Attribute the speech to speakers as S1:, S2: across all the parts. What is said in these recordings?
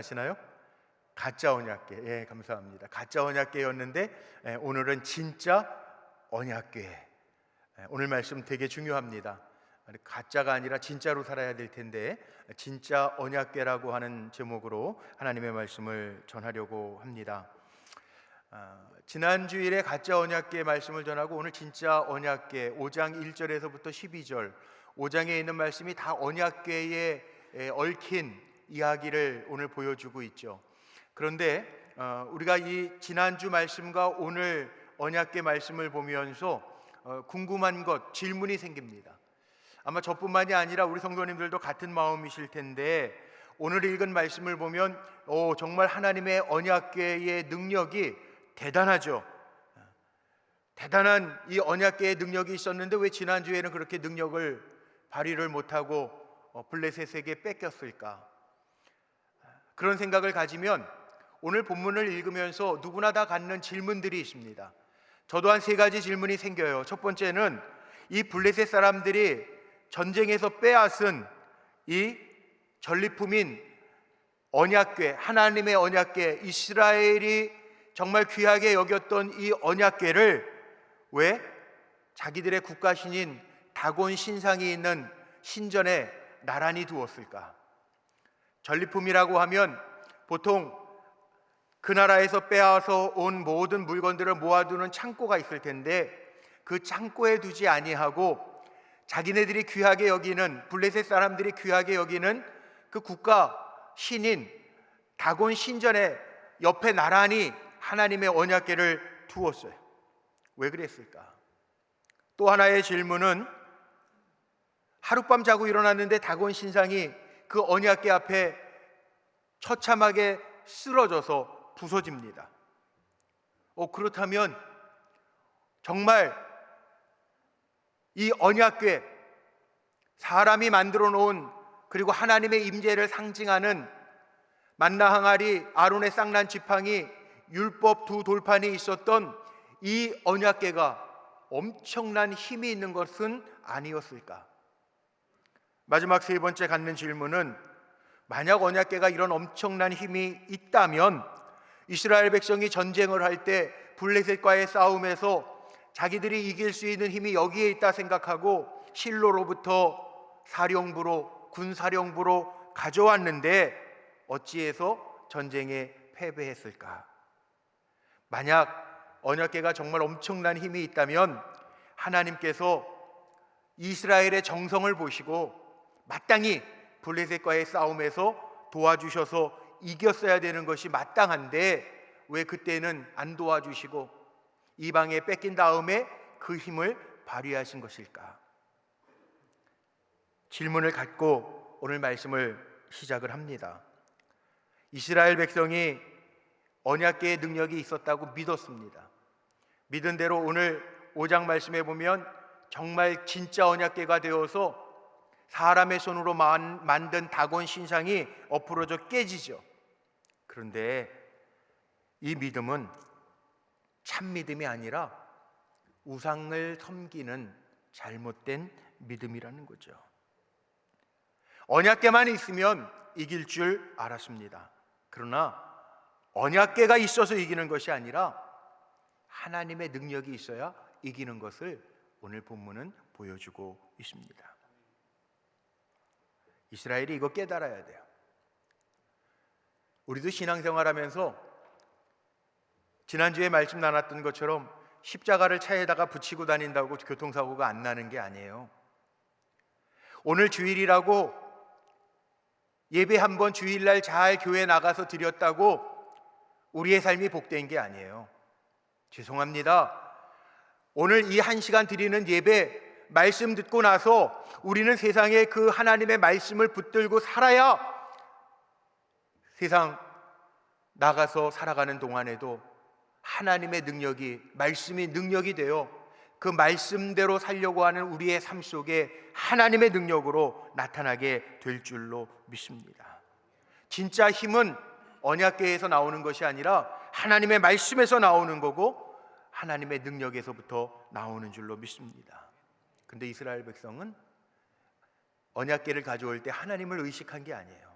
S1: 아시나요? 가짜 언약궤. 예, 감사합니다. 가짜 언약궤였는데 오늘은 진짜 언약궤. 오늘 말씀 되게 중요합니다. 가짜가 아니라 진짜로 살아야 될 텐데 진짜 언약궤라고 하는 제목으로 하나님의 말씀을 전하려고 합니다. 지난 주일에 가짜 언약궤 말씀을 전하고 오늘 진짜 언약궤 5장 1절에서부터 12절 5장에 있는 말씀이 다 언약궤에 얽힌 이야기를 오늘 보여주고 있죠. 그런데 우리가 이 지난주 말씀과 오늘 언약궤 말씀을 보면서 궁금한 것, 질문이 생깁니다. 아마 저뿐만이 아니라 우리 성도님들도 같은 마음이실 텐데 오늘 읽은 말씀을 보면 정말 하나님의 언약궤의 능력이 대단하죠. 대단한 이 언약궤의 능력이 있었는데 왜 지난주에는 그렇게 능력을 발휘를 못하고 블레셋에게 뺏겼을까? 그런 생각을 가지면 오늘 본문을 읽으면서 누구나 다 갖는 질문들이 있습니다. 저도 한 3가지 질문이 생겨요. 첫 번째는 이 블레셋 사람들이 전쟁에서 빼앗은 이 전리품인 언약궤, 하나님의 언약궤, 이스라엘이 정말 귀하게 여겼던 이 언약궤를 왜 자기들의 국가신인 다곤 신상이 있는 신전에 나란히 두었을까? 전리품이라고 하면 보통 그 나라에서 빼앗아 온 모든 물건들을 모아두는 창고가 있을 텐데 그 창고에 두지 아니하고 자기네들이 귀하게 여기는, 블레셋 사람들이 귀하게 여기는 그 국가 신인 다곤 신전에 옆에 나란히 하나님의 언약궤를 두었어요. 왜 그랬을까? 또 하나의 질문은 하룻밤 자고 일어났는데 다곤 신상이 그 언약궤 앞에 처참하게 쓰러져서 부서집니다. 그렇다면 정말 이 언약궤, 사람이 만들어 놓은, 그리고 하나님의 임재를 상징하는 만나 항아리, 아론의 쌍난 지팡이, 율법 2돌판이 있었던 이 언약궤가 엄청난 힘이 있는 것은 아니었을까? 마지막 3번째 갖는 질문은 만약 언약궤가 이런 엄청난 힘이 있다면 이스라엘 백성이 전쟁을 할 때 블레셋과의 싸움에서 자기들이 이길 수 있는 힘이 여기에 있다 생각하고 실로로부터 사령부로, 군사령부로 가져왔는데 어찌해서 전쟁에 패배했을까? 만약 언약궤가 정말 엄청난 힘이 있다면 하나님께서 이스라엘의 정성을 보시고 마땅히 블레셋과의 싸움에서 도와주셔서 이겼어야 되는 것이 마땅한데 왜 그때는 안 도와주시고 이방에 뺏긴 다음에 그 힘을 발휘하신 것일까? 질문을 갖고 오늘 말씀을 시작을 합니다. 이스라엘 백성이 언약궤의 능력이 있었다고 믿었습니다. 믿은 대로 오늘 5장 말씀에 보면 정말 진짜 언약궤가 되어서 사람의 손으로 만든 다곤 신상이 엎으러져 깨지죠. 그런데 이 믿음은 참 믿음이 아니라 우상을 섬기는 잘못된 믿음이라는 거죠. 언약궤만 있으면 이길 줄 알았습니다. 그러나 언약궤가 있어서 이기는 것이 아니라 하나님의 능력이 있어야 이기는 것을 오늘 본문은 보여주고 있습니다. 이스라엘이 이거 깨달아야 돼요. 우리도 신앙생활하면서 지난주에 말씀 나눴던 것처럼 십자가를 차에다가 붙이고 다닌다고 교통사고가 안 나는 게 아니에요. 오늘 주일이라고 예배 한번 주일날 잘 교회 나가서 드렸다고 우리의 삶이 복된 게 아니에요. 죄송합니다. 오늘 이 1시간 드리는 예배 말씀 듣고 나서 우리는 세상에 그 하나님의 말씀을 붙들고 살아야 세상 나가서 살아가는 동안에도 하나님의 능력이, 말씀이 능력이 되어 그 말씀대로 살려고 하는 우리의 삶 속에 하나님의 능력으로 나타나게 될 줄로 믿습니다. 진짜 힘은 언약궤에서 나오는 것이 아니라 하나님의 말씀에서 나오는 거고 하나님의 능력에서부터 나오는 줄로 믿습니다. 근데 이스라엘 백성은 언약궤를 가져올 때 하나님을 의식한 게 아니에요.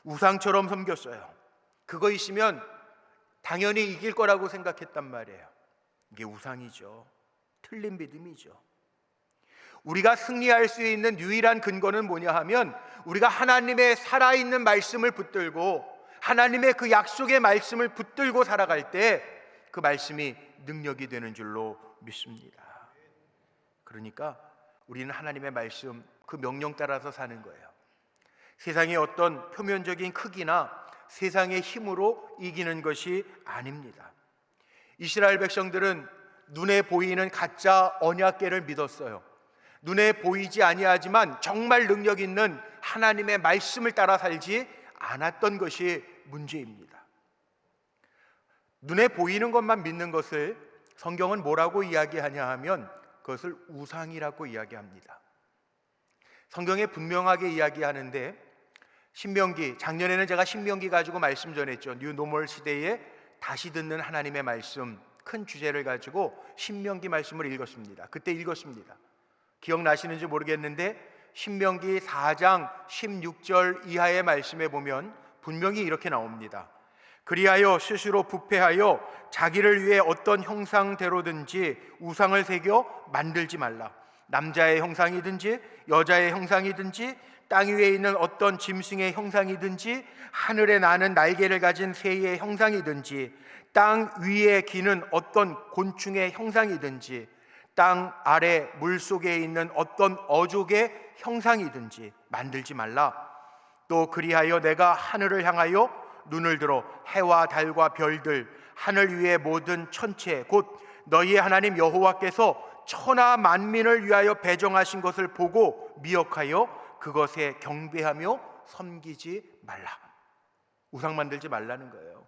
S1: 우상처럼 섬겼어요. 그거 있으면 당연히 이길 거라고 생각했단 말이에요. 이게 우상이죠. 틀린 믿음이죠. 우리가 승리할 수 있는 유일한 근거는 뭐냐 하면 우리가 하나님의 살아있는 말씀을 붙들고 하나님의 그 약속의 말씀을 붙들고 살아갈 때 그 말씀이 능력이 되는 줄로 믿습니다. 그러니까 우리는 하나님의 말씀, 그 명령 따라서 사는 거예요. 세상의 어떤 표면적인 크기나 세상의 힘으로 이기는 것이 아닙니다. 이스라엘 백성들은 눈에 보이는 가짜 언약궤를 믿었어요. 눈에 보이지 아니하지만 정말 능력 있는 하나님의 말씀을 따라 살지 않았던 것이 문제입니다. 눈에 보이는 것만 믿는 것을 성경은 뭐라고 이야기하냐 하면 그것을 우상이라고 이야기합니다. 성경에 분명하게 이야기하는데 신명기, 작년에는 제가 신명기 가지고 말씀 전했죠. 뉴 노멀 시대에 다시 듣는 하나님의 말씀, 큰 주제를 가지고 신명기 말씀을 읽었습니다. 그때 읽었습니다. 기억나시는지 모르겠는데 신명기 4장 16절 이하의 말씀에 보면 분명히 이렇게 나옵니다. 그리하여 스스로 부패하여 자기를 위해 어떤 형상대로든지 우상을 새겨 만들지 말라. 남자의 형상이든지 여자의 형상이든지 땅 위에 있는 어떤 짐승의 형상이든지 하늘에 나는 날개를 가진 새의 형상이든지 땅 위에 기는 어떤 곤충의 형상이든지 땅 아래 물속에 있는 어떤 어족의 형상이든지 만들지 말라. 또 그리하여 내가 하늘을 향하여 눈을 들어 해와 달과 별들 하늘 위의 모든 천체 곧 너희의 하나님 여호와께서 천하 만민을 위하여 배정하신 것을 보고 미혹하여 그것에 경배하며 섬기지 말라. 우상 만들지 말라는 거예요.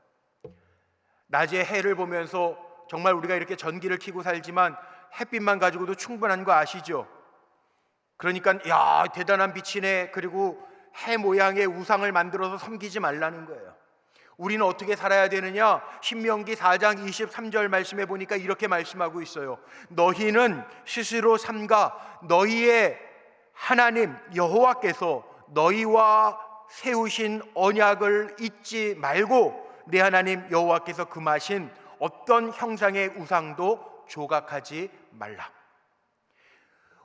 S1: 낮에 해를 보면서 정말 우리가 이렇게 전기를 켜고 살지만 햇빛만 가지고도 충분한 거 아시죠? 그러니까 야 대단한 빛이네, 그리고 해 모양의 우상을 만들어서 섬기지 말라는 거예요. 우리는 어떻게 살아야 되느냐? 신명기 4장 23절 말씀에 보니까 이렇게 말씀하고 있어요. 너희는 스스로 삼가 너희의 하나님 여호와께서 너희와 세우신 언약을 잊지 말고 내 하나님 여호와께서 금하신 어떤 형상의 우상도 조각하지 말라.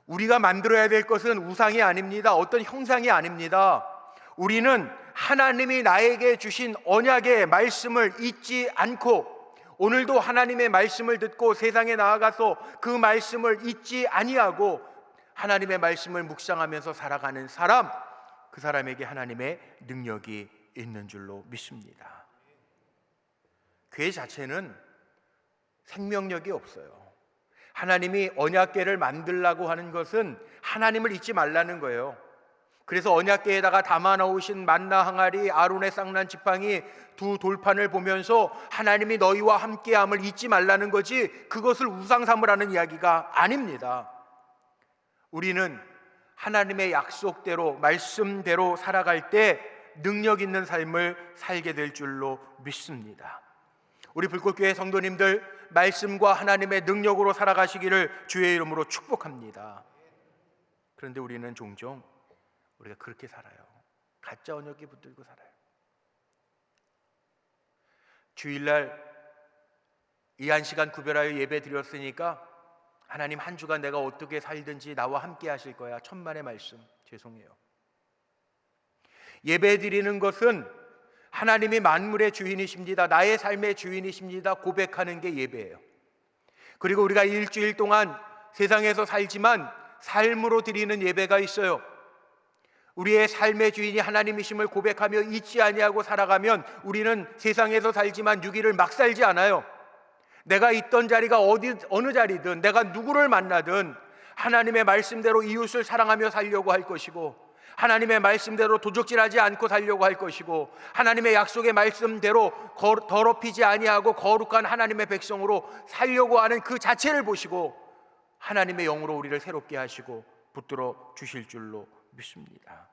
S1: 우리가 만들어야 될 것은 우상이 아닙니다. 어떤 형상이 아닙니다. 우리는 하나님이 나에게 주신 언약의 말씀을 잊지 않고 오늘도 하나님의 말씀을 듣고 세상에 나아가서 그 말씀을 잊지 아니하고 하나님의 말씀을 묵상하면서 살아가는 사람, 그 사람에게 하나님의 능력이 있는 줄로 믿습니다. 교회 자체는 생명력이 없어요. 하나님이 언약궤를 만들라고 하는 것은 하나님을 잊지 말라는 거예요. 그래서 언약궤에다가 담아 놓으신 만나 항아리, 아론의 쌍난 지팡이, 두 돌판을 보면서 하나님이 너희와 함께함을 잊지 말라는 거지 그것을 우상 삼으라는 이야기가 아닙니다. 우리는 하나님의 약속대로 말씀대로 살아갈 때 능력 있는 삶을 살게 될 줄로 믿습니다. 우리 불꽃교회 성도님들 말씀과 하나님의 능력으로 살아가시기를 주의 이름으로 축복합니다. 그런데 우리는 종종 우리가 그렇게 살아요. 가짜 언약궤 붙들고 살아요. 주일날 이 한 시간 구별하여 예배 드렸으니까 하나님 한 주간 내가 어떻게 살든지 나와 함께 하실 거야. 천만의 말씀. 죄송해요. 예배 드리는 것은 하나님이 만물의 주인이십니다. 나의 삶의 주인이십니다. 고백하는 게 예배예요. 그리고 우리가 일주일 동안 세상에서 살지만 삶으로 드리는 예배가 있어요. 우리의 삶의 주인이 하나님이심을 고백하며 잊지 아니하고 살아가면 우리는 세상에서 살지만 6일을 막 살지 않아요. 내가 있던 자리가 어느 자리든 내가 누구를 만나든 하나님의 말씀대로 이웃을 사랑하며 살려고 할 것이고 하나님의 말씀대로 도적질하지 않고 살려고 할 것이고 하나님의 약속의 말씀대로 더럽히지 아니하고 거룩한 하나님의 백성으로 살려고 하는 그 자체를 보시고 하나님의 영으로 우리를 새롭게 하시고 붙들어 주실 줄로 믿습니다.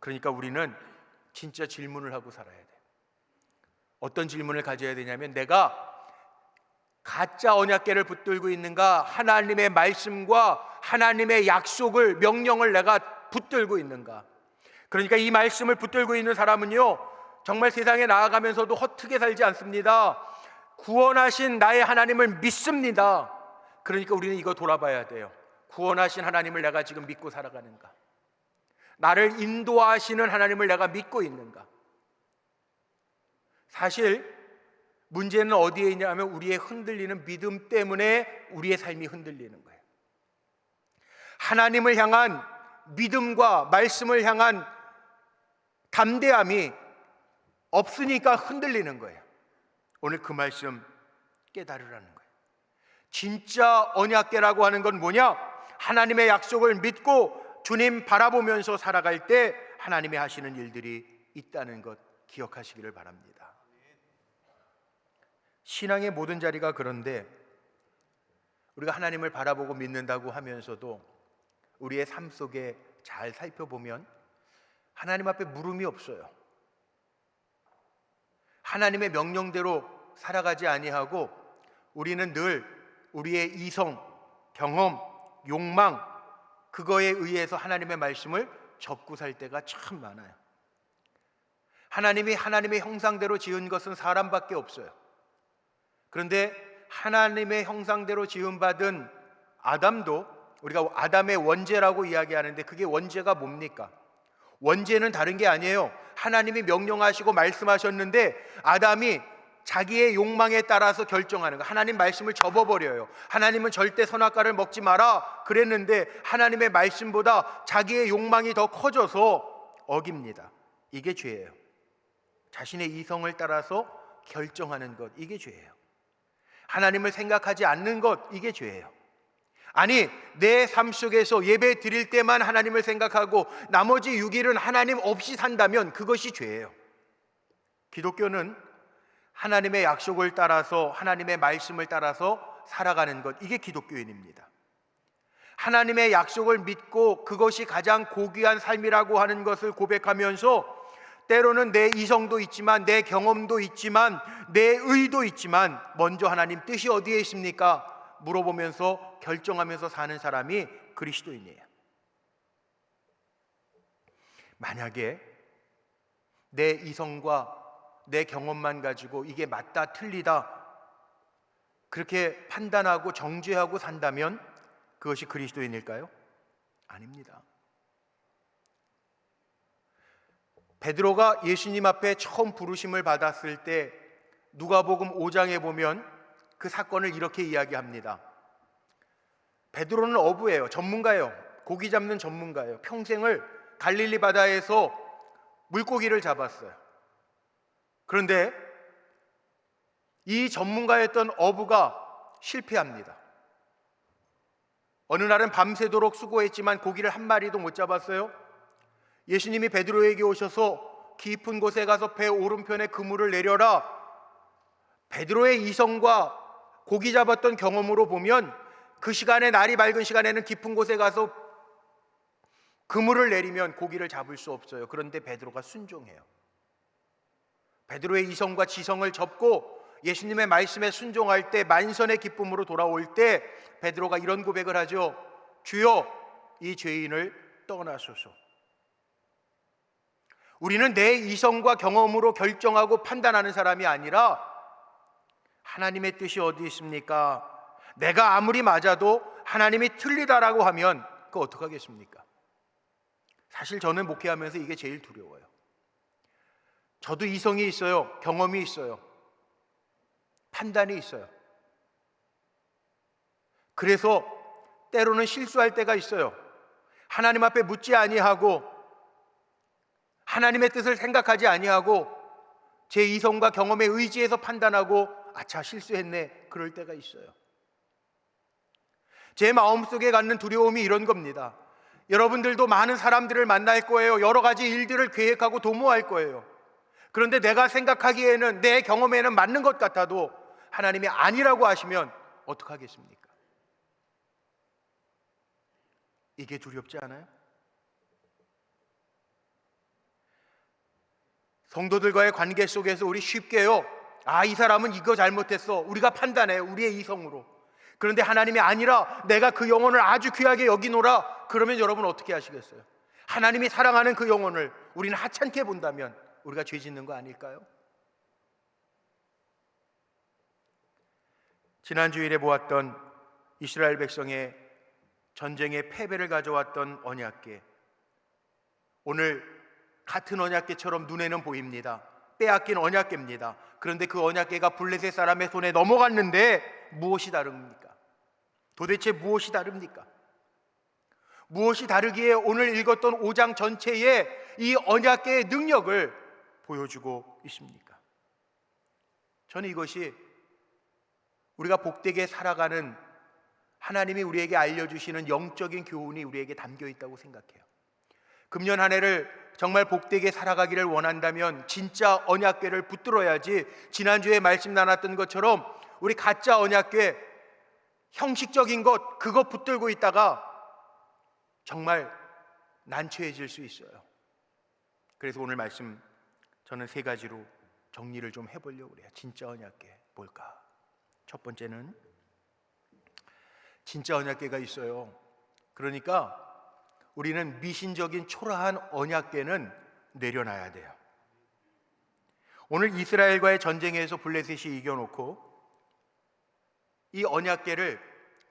S1: 그러니까 우리는 진짜 질문을 하고 살아야 돼요. 어떤 질문을 가져야 되냐면 내가 가짜 언약궤를 붙들고 있는가, 하나님의 말씀과 하나님의 약속을, 명령을 내가 붙들고 있는가. 그러니까 이 말씀을 붙들고 있는 사람은요, 정말 세상에 나아가면서도 헛되게 살지 않습니다. 구원하신 나의 하나님을 믿습니다. 그러니까 우리는 이거 돌아봐야 돼요. 구원하신 하나님을 내가 지금 믿고 살아가는가? 나를 인도하시는 하나님을 내가 믿고 있는가? 사실 문제는 어디에 있냐면 우리의 흔들리는 믿음 때문에 우리의 삶이 흔들리는 거예요. 하나님을 향한 믿음과 말씀을 향한 담대함이 없으니까 흔들리는 거예요. 오늘 그 말씀 깨달으라는 거예요. 진짜 언약궤라고 하는 건 뭐냐? 하나님의 약속을 믿고 주님 바라보면서 살아갈 때 하나님이 하시는 일들이 있다는 것 기억하시기를 바랍니다. 신앙의 모든 자리가 그런데 우리가 하나님을 바라보고 믿는다고 하면서도 우리의 삶 속에 잘 살펴보면 하나님 앞에 물음이 없어요. 하나님의 명령대로 살아가지 아니하고 우리는 늘 우리의 이성, 경험, 욕망 그거에 의해서 하나님의 말씀을 접고 살 때가 참 많아요. 하나님이 하나님의 형상대로 지은 것은 사람밖에 없어요. 그런데 하나님의 형상대로 지음받은 아담도 우리가 아담의 원죄라고 이야기하는데 그게 원죄가 뭡니까? 원죄는 다른 게 아니에요. 하나님이 명령하시고 말씀하셨는데 아담이 자기의 욕망에 따라서 결정하는 거. 하나님 말씀을 접어버려요. 하나님은 절대 선악과를 먹지 마라 그랬는데 하나님의 말씀보다 자기의 욕망이 더 커져서 어깁니다. 이게 죄예요. 자신의 이성을 따라서 결정하는 것, 이게 죄예요. 하나님을 생각하지 않는 것, 이게 죄예요. 아니, 내 삶 속에서 예배 드릴 때만 하나님을 생각하고 나머지 6일은 하나님 없이 산다면 그것이 죄예요. 기독교는 하나님의 약속을 따라서 하나님의 말씀을 따라서 살아가는 것, 이게 기독교인입니다. 하나님의 약속을 믿고 그것이 가장 고귀한 삶이라고 하는 것을 고백하면서 때로는 내 이성도 있지만 내 경험도 있지만 내 의도 있지만 먼저 하나님 뜻이 어디에 있습니까? 물어보면서 결정하면서 사는 사람이 그리스도인이에요. 만약에 내 이성과 내 경험만 가지고 이게 맞다 틀리다 그렇게 판단하고 정죄하고 산다면 그것이 그리스도인일까요? 아닙니다. 베드로가 예수님 앞에 처음 부르심을 받았을 때 누가복음 5장에 보면 그 사건을 이렇게 이야기합니다. 베드로는 어부예요. 전문가예요. 고기 잡는 전문가예요. 평생을 갈릴리 바다에서 물고기를 잡았어요. 그런데 이 전문가였던 어부가 실패합니다. 어느 날은 밤새도록 수고했지만 고기를 한 마리도 못 잡았어요. 예수님이 베드로에게 오셔서 깊은 곳에 가서 배 오른편에 그물을 내려라. 베드로의 이성과 고기 잡았던 경험으로 보면 그 시간에 날이 밝은 시간에는 깊은 곳에 가서 그물을 내리면 고기를 잡을 수 없어요. 그런데 베드로가 순종해요. 베드로의 이성과 지성을 접고 예수님의 말씀에 순종할 때 만선의 기쁨으로 돌아올 때 베드로가 이런 고백을 하죠. 주여, 이 죄인을 떠나소서. 우리는 내 이성과 경험으로 결정하고 판단하는 사람이 아니라 하나님의 뜻이 어디 있습니까? 내가 아무리 맞아도 하나님이 틀리다라고 하면 그거 어떡하겠습니까? 사실 저는 목회하면서 이게 제일 두려워요. 저도 이성이 있어요. 경험이 있어요. 판단이 있어요. 그래서 때로는 실수할 때가 있어요. 하나님 앞에 묻지 아니하고 하나님의 뜻을 생각하지 아니하고 제 이성과 경험에 의지해서 판단하고 아차 실수했네 그럴 때가 있어요. 제 마음속에 갖는 두려움이 이런 겁니다. 여러분들도 많은 사람들을 만날 거예요. 여러 가지 일들을 계획하고 도모할 거예요. 그런데 내가 생각하기에는 내 경험에는 맞는 것 같아도 하나님이 아니라고 하시면 어떡하겠습니까? 이게 두렵지 않아요? 성도들과의 관계 속에서 우리 쉽게요, 이 사람은 이거 잘못했어 우리가 판단해요. 우리의 이성으로. 그런데 하나님이 아니라 내가 그 영혼을 아주 귀하게 여기노라 그러면 여러분 어떻게 하시겠어요? 하나님이 사랑하는 그 영혼을 우리는 하찮게 본다면 우리가 죄 짓는 거 아닐까요? 지난 주일에 보았던 이스라엘 백성의 전쟁의 패배를 가져왔던 언약궤, 오늘 같은 언약궤처럼 눈에는 보입니다. 빼앗긴 언약궤입니다. 그런데 그 언약궤가 블레셋 사람의 손에 넘어갔는데 무엇이 다릅니까? 도대체 무엇이 다릅니까? 무엇이 다르기에 오늘 읽었던 5장 전체에 이 언약궤의 능력을 보여주고 있습니까? 저는 이것이 우리가 복되게 살아가는 하나님이 우리에게 알려주시는 영적인 교훈이 우리에게 담겨 있다고 생각해요. 금년 한 해를 정말 복되게 살아가기를 원한다면 진짜 언약궤를 붙들어야지, 지난주에 말씀 나눴던 것처럼 우리 가짜 언약궤, 형식적인 것, 그거 붙들고 있다가 정말 난처해질 수 있어요. 그래서 오늘 말씀 저는 3가지로 정리를 좀 해보려고 그래요. 진짜 언약궤 뭘까? 첫 번째는 진짜 언약궤가 있어요. 그러니까 우리는 미신적인 초라한 언약궤는 내려놔야 돼요. 오늘 이스라엘과의 전쟁에서 블레셋이 이겨놓고 이 언약궤를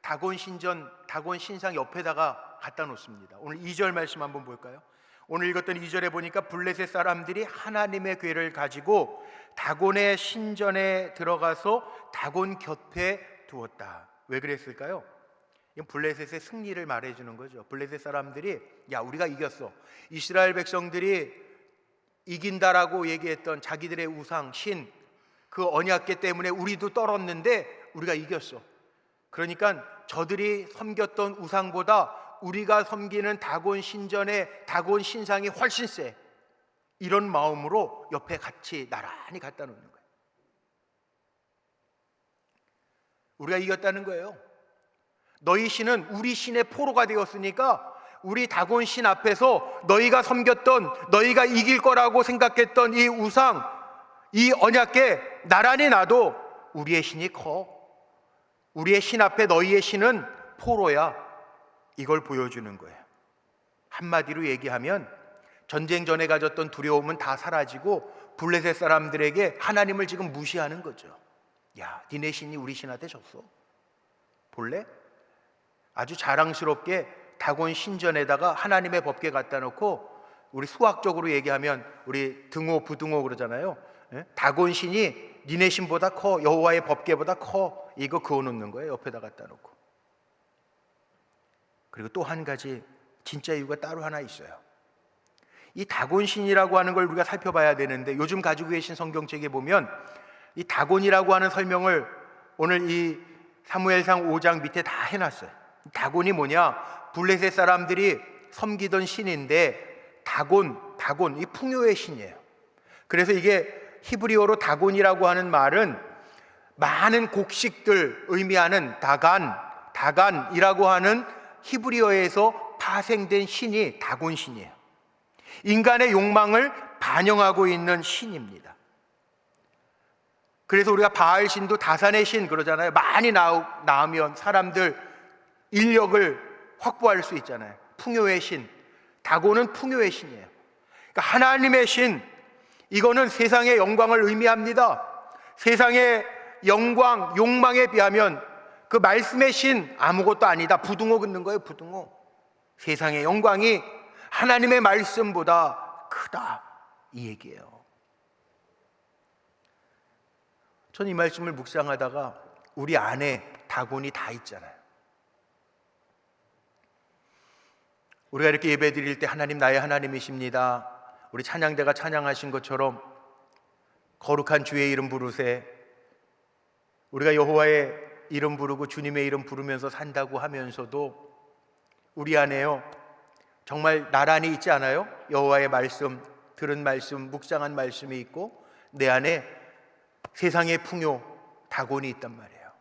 S1: 다곤 신전, 다곤 신상 옆에다가 갖다 놓습니다. 오늘 2절 말씀 한번 볼까요? 오늘 읽었던 2절에 보니까 블레셋 사람들이 하나님의 궤를 가지고 다곤의 신전에 들어가서 다곤 곁에 두었다. 왜 그랬을까요? 블레셋의 승리를 말해주는 거죠. 블레셋 사람들이 야, 우리가 이겼어. 이스라엘 백성들이 이긴다라고 얘기했던 자기들의 우상, 신, 그 언약궤 때문에 우리도 떨었는데 우리가 이겼어. 그러니까 저들이 섬겼던 우상보다 우리가 섬기는 다곤 신전의 다곤 신상이 훨씬 세. 이런 마음으로 옆에 같이 나란히 갖다 놓는 거예요. 우리가 이겼다는 거예요. 너희 신은 우리 신의 포로가 되었으니까 우리 다곤 신 앞에서 너희가 섬겼던, 너희가 이길 거라고 생각했던 이 우상, 이 언약궤 나란히 놔도 우리의 신이 커. 우리의 신 앞에 너희의 신은 포로야. 이걸 보여주는 거예요. 한마디로 얘기하면 전쟁 전에 가졌던 두려움은 다 사라지고 블레셋 사람들에게 하나님을 지금 무시하는 거죠. 야, 니네 신이 우리 신한테 졌어. 볼래? 아주 자랑스럽게 다곤 신전에다가 하나님의 법궤 갖다 놓고, 우리 수학적으로 얘기하면 우리 등호 부등호 그러잖아요. 다곤 신이 니네 신보다 커, 여호와의 법궤보다 커. 이거 그어 놓는 거예요. 옆에다 갖다 놓고. 그리고 또 한 가지 진짜 이유가 따로 하나 있어요. 이 다곤 신이라고 하는 걸 우리가 살펴봐야 되는데, 요즘 가지고 계신 성경책에 보면 이 다곤이라고 하는 설명을 오늘 이 사무엘상 5장 밑에 다 해놨어요. 다곤이 뭐냐? 블레셋 사람들이 섬기던 신인데 다곤, 이 풍요의 신이에요. 그래서 이게 히브리어로 다곤이라고 하는 말은 많은 곡식들 의미하는 다간이라고 하는 히브리어에서 파생된 신이 다곤 신이에요. 인간의 욕망을 반영하고 있는 신입니다. 그래서 우리가 바알 신도 다산의 신 그러잖아요. 많이 나오면 사람들 인력을 확보할 수 있잖아요. 풍요의 신, 다곤은 풍요의 신이에요. 그러니까 하나님의 신, 이거는 세상의 영광을 의미합니다. 세상의 영광, 욕망에 비하면 그 말씀의 신 아무것도 아니다. 부등호 긋는 거예요. 부등호. 세상의 영광이 하나님의 말씀보다 크다, 이 얘기예요. 전 이 말씀을 묵상하다가 우리 안에 다곤이 다 있잖아요. 우리가 이렇게 예배 드릴 때 하나님 나의 하나님이십니다, 우리 찬양대가 찬양하신 것처럼 거룩한 주의 이름 부르세, 우리가 여호와의 이름 부르고 주님의 이름 부르면서 산다고 하면서도 우리 안에요 정말 나란히 있지 않아요? 여호와의 말씀, 들은 말씀, 묵상한 말씀이 있고 내 안에 세상의 풍요, 다곤이 있단 말이에요.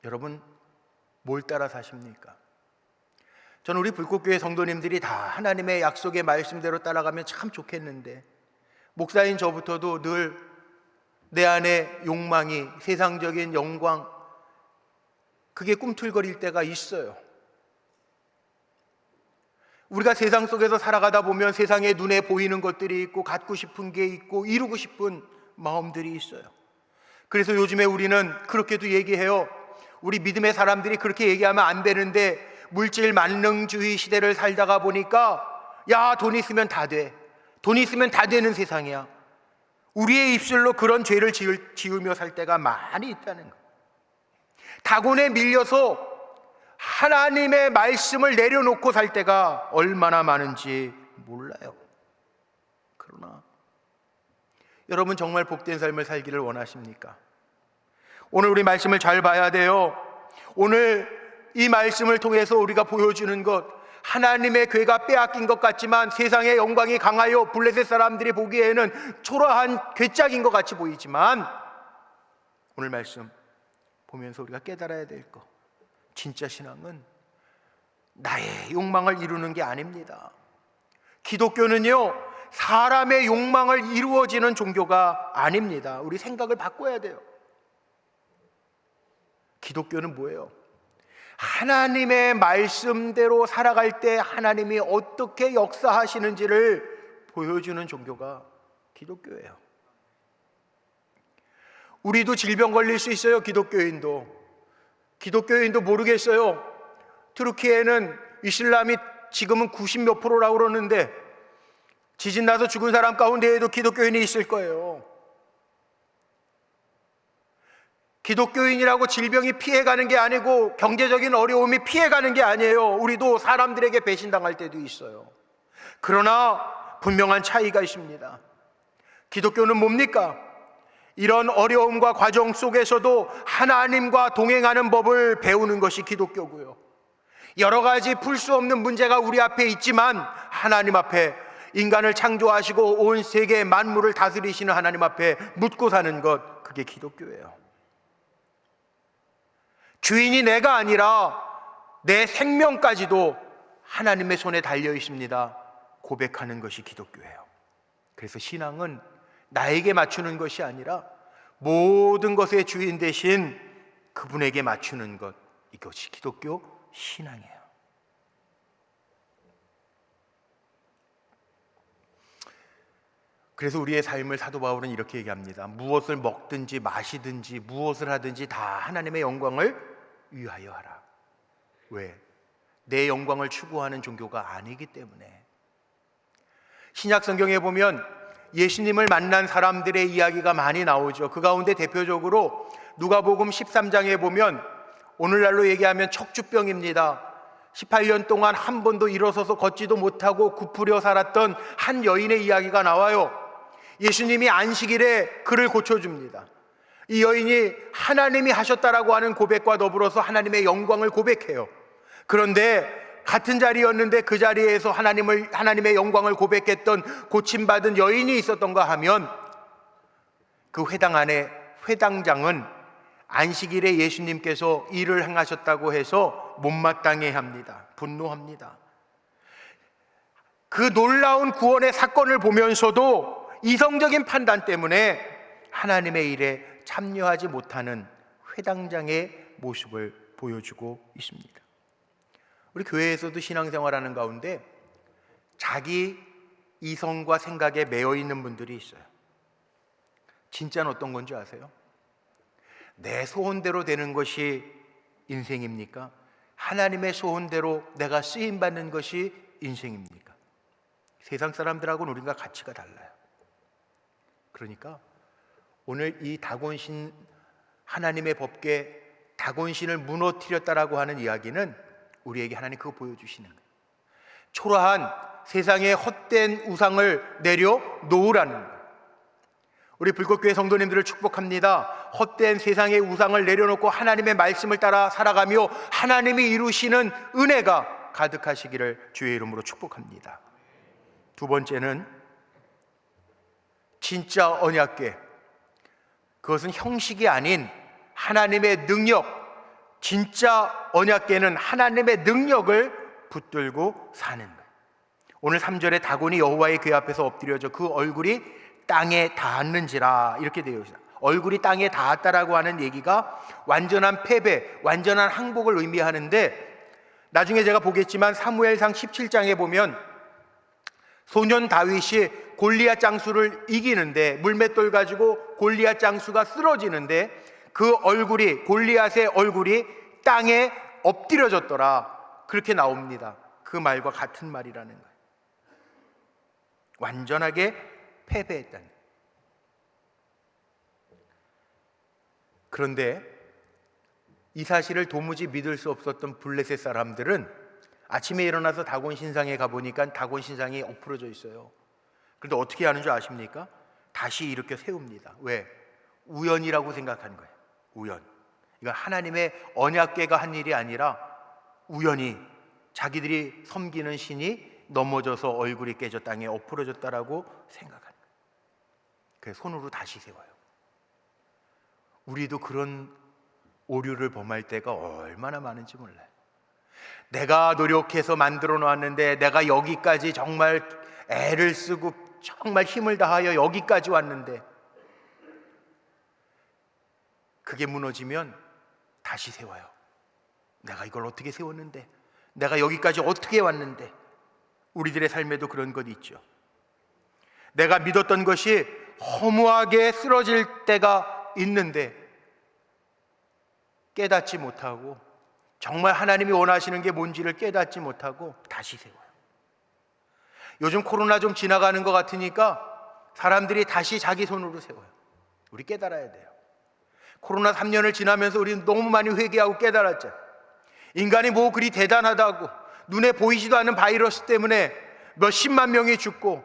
S1: 여러분 뭘 따라 사십니까? 저는 우리 불꽃교회 성도님들이 다 하나님의 약속의 말씀대로 따라가면 참 좋겠는데, 목사인 저부터도 늘 내 안에 욕망이, 세상적인 영광, 그게 꿈틀거릴 때가 있어요. 우리가 세상 속에서 살아가다 보면 세상에 눈에 보이는 것들이 있고 갖고 싶은 게 있고 이루고 싶은 마음들이 있어요. 그래서 요즘에 우리는 그렇게도 얘기해요. 우리 믿음의 사람들이 그렇게 얘기하면 안 되는데, 물질 만능주의 시대를 살다가 보니까 야, 돈 있으면 다 돼, 돈 있으면 다 되는 세상이야. 우리의 입술로 그런 죄를 지으며 살 때가 많이 있다는 거예요. 다곤에 밀려서 하나님의 말씀을 내려놓고 살 때가 얼마나 많은지 몰라요. 그러나 여러분, 정말 복된 삶을 살기를 원하십니까? 오늘 우리 말씀을 잘 봐야 돼요. 오늘 이 말씀을 통해서 우리가 보여주는 것, 하나님의 괴가 빼앗긴 것 같지만 세상의 영광이 강하여 블레셋 사람들이 보기에는 초라한 괴짝인 것 같이 보이지만, 오늘 말씀 보면서 우리가 깨달아야 될 것, 진짜 신앙은 나의 욕망을 이루는 게 아닙니다. 기독교는요, 사람의 욕망을 이루어지는 종교가 아닙니다. 우리 생각을 바꿔야 돼요. 기독교는 뭐예요? 하나님의 말씀대로 살아갈 때 하나님이 어떻게 역사하시는지를 보여주는 종교가 기독교예요. 우리도 질병 걸릴 수 있어요. 기독교인도 모르겠어요. 트루키에는 이슬람이 지금은 90몇 %라고 그러는데 지진 나서 죽은 사람 가운데에도 기독교인이 있을 거예요. 기독교인이라고 질병이 피해가는 게 아니고 경제적인 어려움이 피해가는 게 아니에요. 우리도 사람들에게 배신당할 때도 있어요. 그러나 분명한 차이가 있습니다. 기독교는 뭡니까? 이런 어려움과 과정 속에서도 하나님과 동행하는 법을 배우는 것이 기독교고요. 여러 가지 풀 수 없는 문제가 우리 앞에 있지만 하나님 앞에, 인간을 창조하시고 온 세계 만물을 다스리시는 하나님 앞에 묻고 사는 것, 그게 기독교예요. 주인이 내가 아니라 내 생명까지도 하나님의 손에 달려 있습니다, 고백하는 것이 기독교예요. 그래서 신앙은 나에게 맞추는 것이 아니라 모든 것의 주인 대신 그분에게 맞추는 것, 이것이 기독교 신앙이에요. 그래서 우리의 삶을 사도 바울은 이렇게 얘기합니다. 무엇을 먹든지 마시든지 무엇을 하든지 다 하나님의 영광을 위하여 하라. 왜? 내 영광을 추구하는 종교가 아니기 때문에. 신약 성경에 보면 예수님을 만난 사람들의 이야기가 많이 나오죠. 그 가운데 대표적으로 누가복음 13장에 보면, 오늘날로 얘기하면 척추병입니다. 18년 동안 한 번도 일어서서 걷지도 못하고 굽으려 살았던 한 여인의 이야기가 나와요. 예수님이 안식일에 그를 고쳐줍니다. 이 여인이 하나님이 하셨다라고 하는 고백과 더불어서 하나님의 영광을 고백해요. 그런데 같은 자리였는데 그 자리에서 하나님의 영광을 고백했던 고침받은 여인이 있었던가 하면, 그 회당 안에 회당장은 안식일에 예수님께서 일을 행하셨다고 해서 못마땅해 합니다. 분노합니다. 그 놀라운 구원의 사건을 보면서도 이성적인 판단 때문에 하나님의 일에 참여하지 못하는 회당장의 모습을 보여주고 있습니다. 우리 교회에서도 신앙생활하는 가운데 자기 이성과 생각에 매여 있는 분들이 있어요. 진짜는 어떤 건지 아세요? 내 소원대로 되는 것이 인생입니까? 하나님의 소원대로 내가 쓰임받는 것이 인생입니까? 세상 사람들하고는 우리가 가치가 달라요. 그러니까 오늘 이 다곤신, 하나님의 법궤 다곤신을 무너뜨렸다라고 하는 이야기는 우리에게 하나님 그거 보여주시는 거예요. 초라한 세상의 헛된 우상을 내려놓으라는 거예요. 우리 불꽃교회 성도님들을 축복합니다. 헛된 세상의 우상을 내려놓고 하나님의 말씀을 따라 살아가며 하나님이 이루시는 은혜가 가득하시기를 주의 이름으로 축복합니다. 두 번째는 진짜 언약궤, 그것은 형식이 아닌 하나님의 능력. 진짜 언약궤는 하나님의 능력을 붙들고 사는 거예요. 오늘 3절에 다곤이 여호와의 궤 앞에서 엎드려져 그 얼굴이 땅에 닿았는지라, 이렇게 되어 있어요. 얼굴이 땅에 닿았다라고 하는 얘기가 완전한 패배, 완전한 항복을 의미하는데, 나중에 제가 보겠지만 사무엘상 17장에 보면 소년 다윗이 골리앗 장수를 이기는데, 물맷돌 가지고 골리앗 장수가 쓰러지는데 그 얼굴이, 골리앗의 얼굴이 땅에 엎드려졌더라, 그렇게 나옵니다. 그 말과 같은 말이라는 거예요. 완전하게 패배했다는 거예요. 그런데 이 사실을 도무지 믿을 수 없었던 블레셋 사람들은 아침에 일어나서 다곤 신상에 가보니까 다곤 신상이 엎으러져 있어요. 그런데 어떻게 하는 줄 아십니까? 다시 이렇게 세웁니다. 왜? 우연이라고 생각하는 거예요. 우연. 이건 하나님의 언약궤가 한 일이 아니라 우연히 자기들이 섬기는 신이 넘어져서 얼굴이 깨져 땅에 엎으러졌다라고 생각하는 거예요. 그래서 손으로 다시 세워요. 우리도 그런 오류를 범할 때가 얼마나 많은지 몰라요. 내가 노력해서 만들어 놨는데, 내가 여기까지 정말 애를 쓰고 정말 힘을 다하여 여기까지 왔는데, 그게 무너지면 다시 세워요. 내가 이걸 어떻게 세웠는데, 내가 여기까지 어떻게 왔는데. 우리들의 삶에도 그런 것 있죠. 내가 믿었던 것이 허무하게 쓰러질 때가 있는데 깨닫지 못하고, 정말 하나님이 원하시는 게 뭔지를 깨닫지 못하고 다시 세워요. 요즘 코로나 좀 지나가는 것 같으니까 사람들이 다시 자기 손으로 세워요. 우리 깨달아야 돼요. 코로나 3년을 지나면서 우리는 너무 많이 회개하고 깨달았죠. 인간이 뭐 그리 대단하다고, 눈에 보이지도 않는 바이러스 때문에 몇십만 명이 죽고,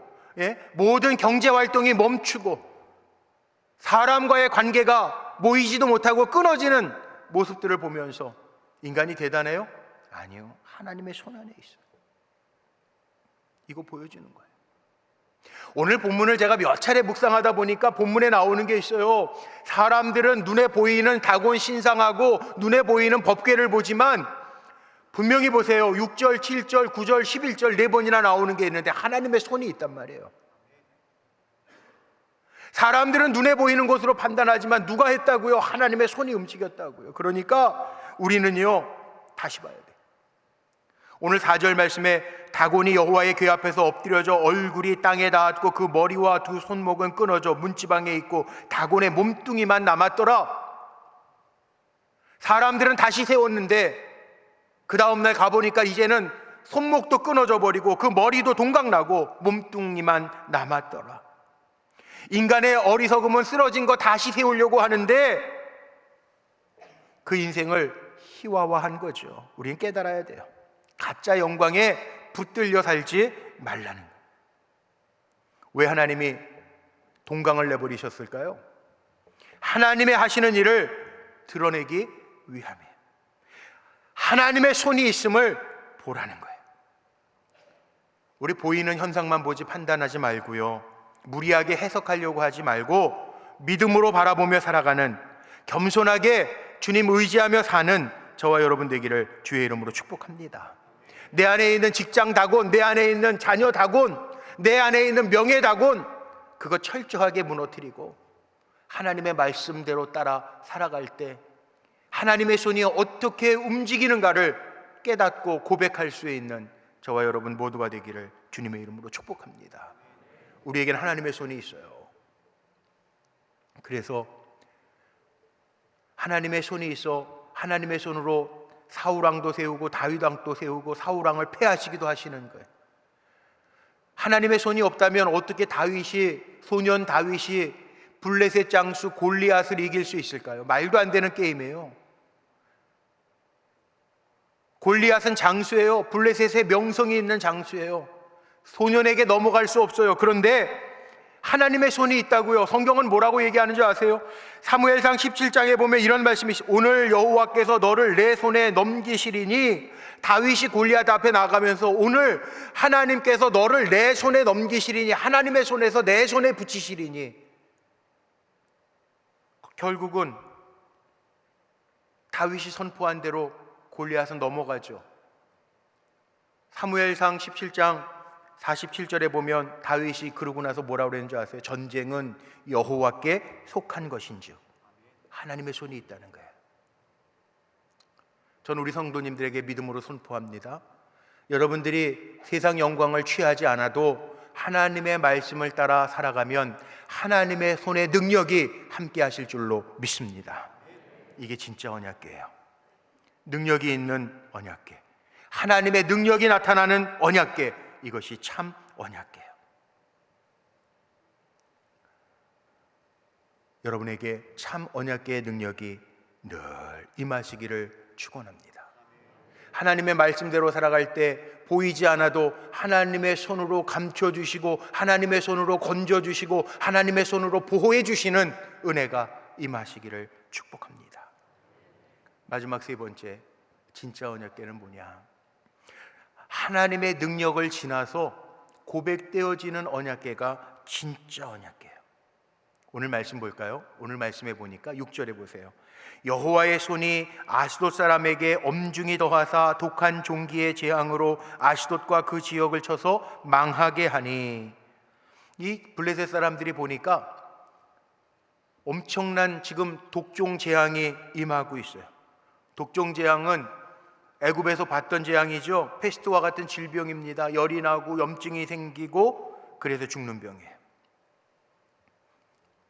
S1: 모든 경제활동이 멈추고, 사람과의 관계가 모이지도 못하고 끊어지는 모습들을 보면서 인간이 대단해요? 아니요. 하나님의 손 안에 있어요. 이거 보여주는 거예요. 오늘 본문을 제가 몇 차례 묵상하다 보니까 본문에 나오는 게 있어요. 사람들은 눈에 보이는 다곤 신상하고 눈에 보이는 법궤를 보지만, 분명히 보세요. 6절, 7절, 9절, 11절 4번이나 나오는 게 있는데 하나님의 손이 있단 말이에요. 사람들은 눈에 보이는 것으로 판단하지만 누가 했다고요? 하나님의 손이 움직였다고요. 그러니까 우리는요, 다시 봐야 돼요. 오늘 4절 말씀에 다곤이 여호와의 궤 앞에서 엎드려져 얼굴이 땅에 닿았고 그 머리와 두 손목은 끊어져 문지방에 있고 다곤의 몸뚱이만 남았더라. 사람들은 다시 세웠는데 그 다음날 가보니까 이제는 손목도 끊어져 버리고 그 머리도 동각나고 몸뚱이만 남았더라. 인간의 어리석음은 쓰러진 거 다시 세우려고 하는데 그 인생을 희화화한 거죠. 우리는 깨달아야 돼요. 가짜 영광에 붙들려 살지 말라는 거예요. 왜 하나님이 동강을 내버리셨을까요? 하나님의 하시는 일을 드러내기 위함이에요. 하나님의 손이 있음을 보라는 거예요. 우리 보이는 현상만 보지 판단하지 말고요, 무리하게 해석하려고 하지 말고 믿음으로 바라보며 살아가는, 겸손하게 주님 의지하며 사는 저와 여러분 되기를 주의 이름으로 축복합니다. 내 안에 있는 직장 다곤, 내 안에 있는 자녀 다곤, 내 안에 있는 명예 다곤, 그거 철저하게 무너뜨리고 하나님의 말씀대로 따라 살아갈 때 하나님의 손이 어떻게 움직이는가를 깨닫고 고백할 수 있는 저와 여러분 모두가 되기를 주님의 이름으로 축복합니다. 우리에게는 하나님의 손이 있어요. 그래서 하나님의 손이 있어 하나님의 손으로 사울왕도 세우고 다윗왕도 세우고 사울왕을 패하시기도 하시는 거예요. 하나님의 손이 없다면 어떻게 소년 다윗이 블레셋 장수 골리앗을 이길 수 있을까요? 말도 안 되는 게임이에요. 골리앗은 장수예요. 블레셋의 명성이 있는 장수예요. 소년에게 넘어갈 수 없어요. 그런데 하나님의 손이 있다고요. 성경은 뭐라고 얘기하는 줄 아세요? 사무엘상 17장에 보면 이런 말씀이 있어요. 오늘 여호와께서 너를 내 손에 넘기시리니, 다윗이 골리앗 앞에 나가면서 오늘 하나님께서 너를 내 손에 넘기시리니, 하나님의 손에서 내 손에 붙이시리니, 결국은 다윗이 선포한 대로 골리앗은 넘어가죠. 사무엘상 17장 47절에 보면 다윗이 그러고 나서 뭐라고 그랬는지 아세요? 전쟁은 여호와께 속한 것인지요. 하나님의 손이 있다는 거예요. 저는 우리 성도님들에게 믿음으로 선포합니다. 여러분들이 세상 영광을 취하지 않아도 하나님의 말씀을 따라 살아가면 하나님의 손의 능력이 함께 하실 줄로 믿습니다. 이게 진짜 언약궤예요. 능력이 있는 언약궤, 하나님의 능력이 나타나는 언약궤, 이것이 참 언약궤예요. 여러분에게 참 언약궤의 능력이 늘 임하시기를 축원합니다. 하나님의 말씀대로 살아갈 때 보이지 않아도 하나님의 손으로 감춰주시고 하나님의 손으로 건져주시고 하나님의 손으로 보호해주시는 은혜가 임하시기를 축복합니다. 마지막 세 번째, 진짜 언약궤는 뭐냐? 하나님의 능력을 지나서 고백되어지는 언약궤가 진짜 언약궤예요. 오늘 말씀 볼까요? 오늘 말씀에 보니까 6절에 보세요. 여호와의 손이 아스돗 사람에게 엄중히 더하사 독한 종기의 재앙으로 아스돗과 그 지역을 쳐서 망하게 하니, 이 블레셋 사람들이 보니까 엄청난 지금 독종 재앙이 임하고 있어요. 독종 재앙은 애굽에서 봤던 재앙이죠. 페스트와 같은 질병입니다. 열이 나고 염증이 생기고 그래서 죽는 병이에요.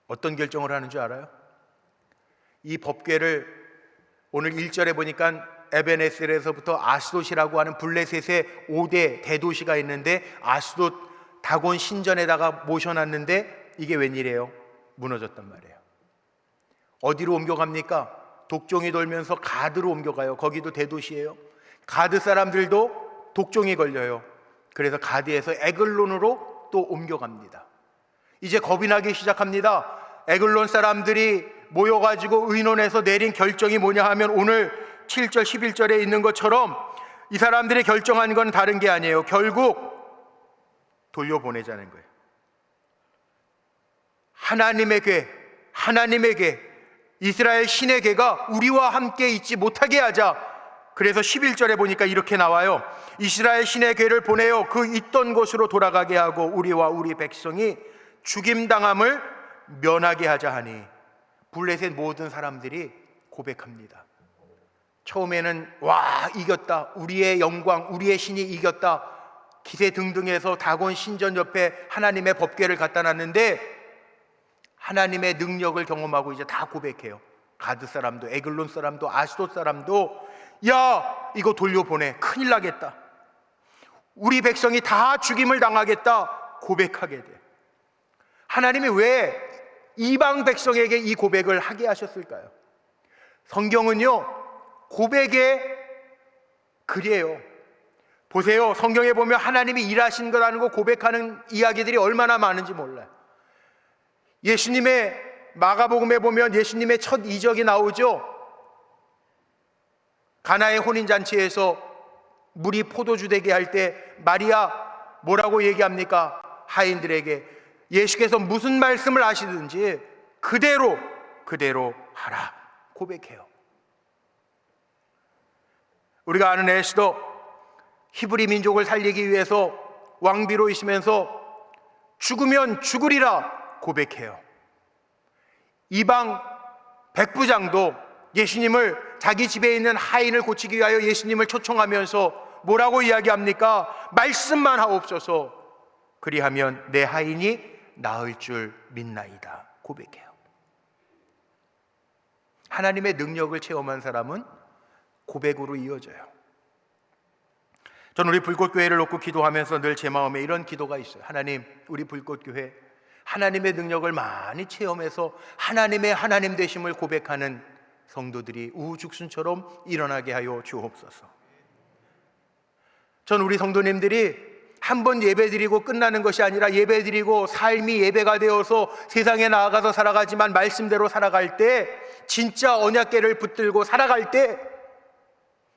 S1: 어떤 결정을 하는 줄 알아요? 이 법궤를 오늘 1절에 보니까 에벤에셀에서부터 아스돗이라고 하는 블레셋의 5대 대도시가 있는데 아스돗 다곤 신전에다가 모셔놨는데 이게 웬일이에요? 무너졌단 말이에요. 어디로 옮겨갑니까? 독종이 돌면서 가드로 옮겨가요. 거기도 대도시예요. 가드 사람들도 독종이 걸려요. 그래서 가드에서 에글론으로 또 옮겨갑니다. 이제 겁이 나기 시작합니다. 에글론 사람들이 모여가지고 의논해서 내린 결정이 뭐냐 하면 오늘 7절 11절에 있는 것처럼 이 사람들이 결정한 건 다른 게 아니에요. 결국 돌려보내자는 거예요. 하나님의 궤, 이스라엘 신의 궤가 우리와 함께 있지 못하게 하자. 그래서 11절에 보니까 이렇게 나와요. 이스라엘 신의 궤를 보내어 그 있던 곳으로 돌아가게 하고 우리와 우리 백성이 죽임당함을 면하게 하자 하니, 블레셋 모든 사람들이 고백합니다. 처음에는 와, 이겼다, 우리의 영광, 우리의 신이 이겼다, 기세 등등해서 다곤 신전 옆에 하나님의 법궤를 갖다 놨는데 하나님의 능력을 경험하고 이제 다 고백해요. 가드 사람도 에글론 사람도 아스돗 사람도 야, 이거 돌려보내, 큰일 나겠다, 우리 백성이 다 죽임을 당하겠다 고백하게 돼. 하나님이 왜 이방 백성에게 이 고백을 하게 하셨을까요? 성경은요, 고백의 글이에요. 보세요. 성경에 보면 하나님이 일하신 거라는 거 고백하는 이야기들이 얼마나 많은지 몰라요. 예수님의 마가복음에 보면 예수님의 첫 이적이 나오죠. 가나의 혼인잔치에서 물이 포도주 되게 할 때 마리아 뭐라고 얘기합니까? 하인들에게 예수께서 무슨 말씀을 하시든지 그대로 하라 고백해요. 우리가 아는 에스더, 히브리 민족을 살리기 위해서 왕비로 있으면서 죽으면 죽으리라 고백해요. 이방 백부장도 예수님을, 자기 집에 있는 하인을 고치기 위하여 예수님을 초청하면서 뭐라고 이야기합니까? 말씀만 하옵소서, 그리하면 내 하인이 나을 줄 믿나이다 고백해요. 하나님의 능력을 체험한 사람은 고백으로 이어져요. 저는 우리 불꽃교회를 놓고 기도하면서 늘 제 마음에 이런 기도가 있어요. 하나님, 우리 불꽃교회 하나님의 능력을 많이 체험해서 하나님의 하나님 되심을 고백하는 성도들이 우후죽순처럼 일어나게 하여 주옵소서. 전 우리 성도님들이 한 번 예배드리고 끝나는 것이 아니라 예배드리고 삶이 예배가 되어서 세상에 나아가서 살아가지만 말씀대로 살아갈 때, 진짜 언약궤를 붙들고 살아갈 때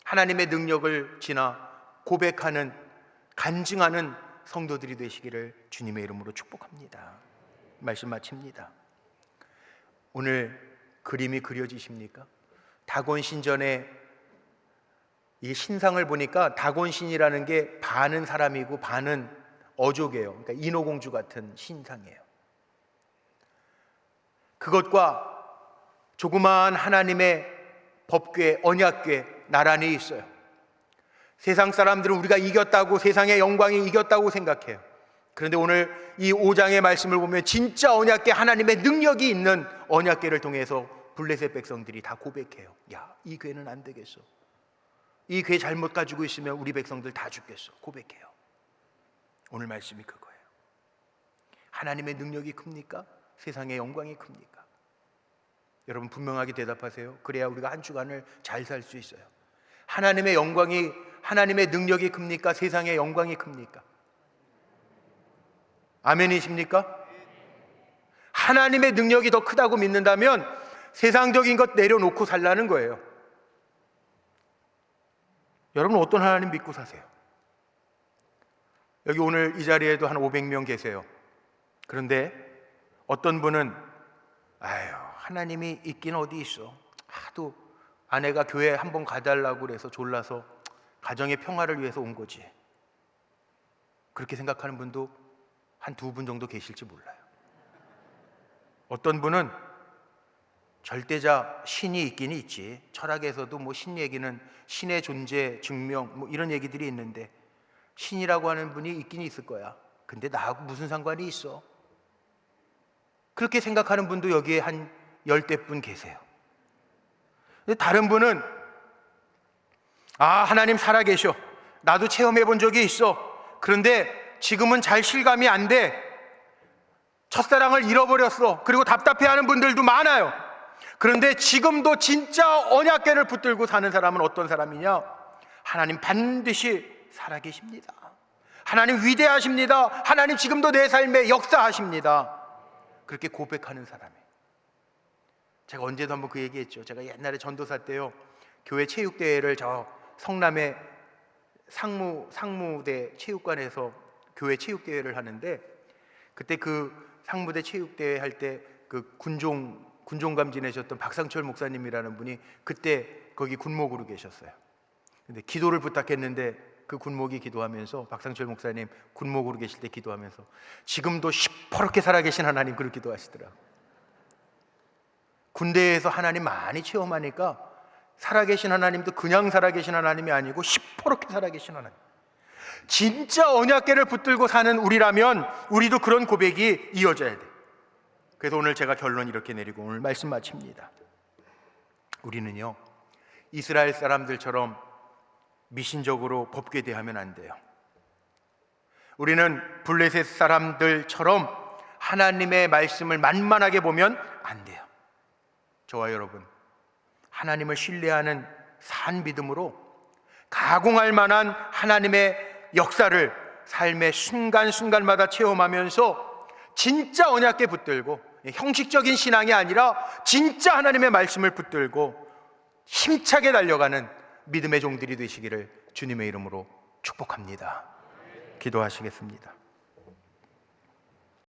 S1: 하나님의 능력을 지나 고백하는, 간증하는 성도들이 되시기를 주님의 이름으로 축복합니다. 말씀 마칩니다. 오늘 그림이 그려지십니까? 다곤 신전에 이 신상을 보니까 다곤 신이라는 게 반은 사람이고 반은 어족이에요. 그러니까 인어공주 같은 신상이에요. 그것과 조그마한 하나님의 법궤, 언약궤, 나란히 있어요. 세상 사람들은 우리가 이겼다고, 세상의 영광이 이겼다고 생각해요. 그런데 오늘 이 5장의 말씀을 보면 진짜 언약궤, 하나님의 능력이 있는 언약궤를 통해서 블레셋 백성들이 다 고백해요. 야, 이 궤는 안 되겠어. 이 궤 잘못 가지고 있으면 우리 백성들 다 죽겠어. 고백해요. 오늘 말씀이 그거예요. 하나님의 능력이 큽니까? 세상의 영광이 큽니까? 여러분 분명하게 대답하세요. 그래야 우리가 한 주간을 잘 살 수 있어요. 하나님의 영광이, 하나님의 능력이 큽니까? 세상의 영광이 큽니까? 아멘이십니까? 하나님의 능력이 더 크다고 믿는다면 세상적인 것 내려놓고 살라는 거예요. 여러분 어떤 하나님 믿고 사세요? 여기 오늘 이 자리에도 한 500명 계세요. 그런데 어떤 분은 아유, 하나님이 있긴 어디 있어. 하도 아내가 교회 한번 가달라고 그래서 졸라서 가정의 평화를 위해서 온 거지. 그렇게 생각하는 분도 한 2분 정도 계실지 몰라요. 어떤 분은 절대자 신이 있긴 있지. 철학에서도 뭐 신 얘기는 신의 존재 증명 뭐 이런 얘기들이 있는데 신이라고 하는 분이 있긴 있을 거야. 근데 나하고 무슨 상관이 있어? 그렇게 생각하는 분도 여기에 한 10대분 계세요. 근데 다른 분은 아, 하나님 살아계셔. 나도 체험해 본 적이 있어. 그런데 지금은 잘 실감이 안 돼. 첫사랑을 잃어버렸어. 그리고 답답해하는 분들도 많아요. 그런데 지금도 진짜 언약궤를 붙들고 사는 사람은 어떤 사람이냐? 하나님 반드시 살아계십니다. 하나님 위대하십니다. 하나님 지금도 내 삶에 역사하십니다. 그렇게 고백하는 사람이에요. 제가 언제도 한번 그 얘기했죠. 제가 옛날에 전도사 때요, 교회 체육대회를 저 성남의 상무대 체육관에서 교회 체육대회를 하는데, 그때 그 상무대 체육대회 할 때 그 군종감 지내셨던 박상철 목사님이라는 분이 그때 거기 군목으로 계셨어요. 근데 기도를 부탁했는데 그 군목이 기도하면서, 박상철 목사님 군목으로 계실 때 기도하면서 지금도 시퍼렇게 살아계신 하나님, 그렇게 기도하시더라고요. 군대에서 하나님 많이 체험하니까 살아계신 하나님도 그냥 살아계신 하나님이 아니고 시퍼렇게 살아계신 하나님, 진짜 언약궤를 붙들고 사는 우리라면 우리도 그런 고백이 이어져야 돼. 그래서 오늘 제가 결론 이렇게 내리고 오늘 말씀 마칩니다. 우리는요, 이스라엘 사람들처럼 미신적으로 법궤 대하면 안 돼요. 우리는 블레셋 사람들처럼 하나님의 말씀을 만만하게 보면 안 돼요. 저와 여러분, 하나님을 신뢰하는 산 믿음으로 가공할 만한 하나님의 역사를 삶의 순간순간마다 체험하면서 진짜 언약궤 붙들고, 형식적인 신앙이 아니라 진짜 하나님의 말씀을 붙들고 힘차게 달려가는 믿음의 종들이 되시기를 주님의 이름으로 축복합니다. 기도하시겠습니다.